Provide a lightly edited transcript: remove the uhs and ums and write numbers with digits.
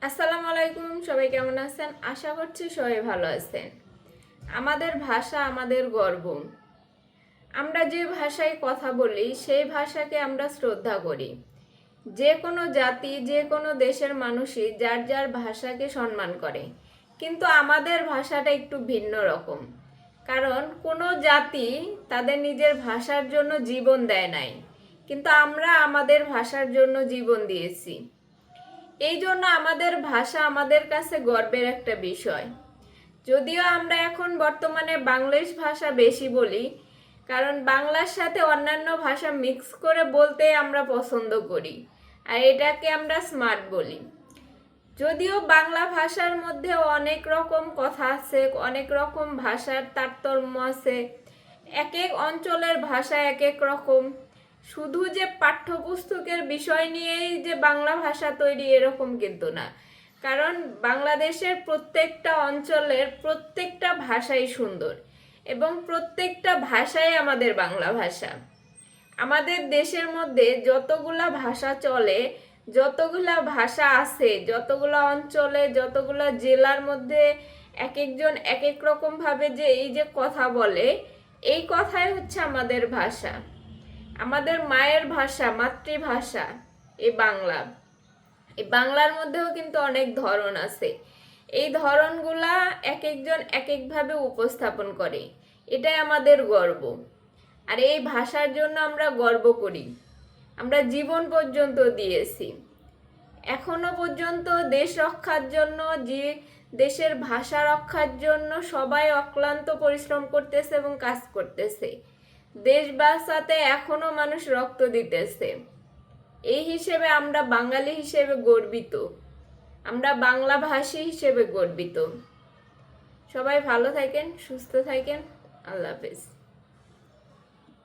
আসসালামু আলাইকুম, সবাই কেমন আছেন? আশা করছি সবাই ভালো আছেন। আমাদের ভাষা আমাদের গর্ব। আমরা যে ভাষায় কথা বলি সেই ভাষাকে আমরা শ্রদ্ধা করি। যে কোনো জাতি, যে কোনো দেশের মানুষই যার যার ভাষাকে সম্মান করে, কিন্তু আমাদের ভাষাটা একটু ভিন্ন রকম। কারণ কোনো জাতি তাদের নিজের ভাষার জন্য জীবন দেয় নাই, কিন্তু আমরা আমাদের ভাষার জন্য জীবন দিয়েছি। এই জন্য আমাদের ভাষা আমাদের কাছে গর্বের একটা বিষয়। যদিও আমরা এখন বর্তমানে বাংলাদেশ ভাষা বেশি বলি, কারণ বাংলার সাথে অন্যান্য ভাষা মিক্স করে বলতে আমরা পছন্দ করি, আর এটাকে আমরা স্মার্ট বলি। যদিও বাংলা ভাষার মধ্যে অনেক রকম কথা আছে, অনেক রকম ভাষার তারতম্য আছে, এক এক অঞ্চলের ভাষা এক এক রকম। শুধু যে পাঠ্যপুস্তকের বিষয় নিয়েই যে বাংলা ভাষা তৈরি এরকম কিন্তু না। কারণ বাংলাদেশের প্রত্যেকটা অঞ্চলের প্রত্যেকটা ভাষাই সুন্দর, এবং প্রত্যেকটা ভাষাই আমাদের বাংলা ভাষা। আমাদের দেশের মধ্যে যতগুলা ভাষা চলে, যতগুলা ভাষা আছে, যতগুলা অঞ্চলে, যতগুলা জেলার মধ্যে এক একজন এক এক রকম ভাবে যে এই যে কথা বলে, এই কথাই হচ্ছে আমাদের ভাষা। আমাদের মায়ের ভাষা, মাতৃভাষা এই বাংলা। এই বাংলার মধ্যেও কিন্তু অনেক ধরন আছে। এই ধরনগুলা এক একজন এক একভাবে উপস্থাপন করে। এটাই আমাদের গর্ব। আর এই ভাষার জন্য আমরা গর্ব করি। আমরা জীবন পর্যন্ত দিয়েছি। এখনো পর্যন্ত দেশ রক্ষার জন্য, যে দেশের ভাষা রক্ষার জন্য সবাই অক্লান্ত পরিশ্রম করতেছে এবং কাজ করতেছে। দেশ বাঁচাতে এখনো মানুষ রক্ত দিতেছে। এই হিসেবে আমরা বাঙালি হিসেবে গর্বিত, আমরা বাংলা ভাষী হিসেবে গর্বিত। সবাই ভালো থাকেন, সুস্থ থাকেন। আল্লাহ হাফেজ।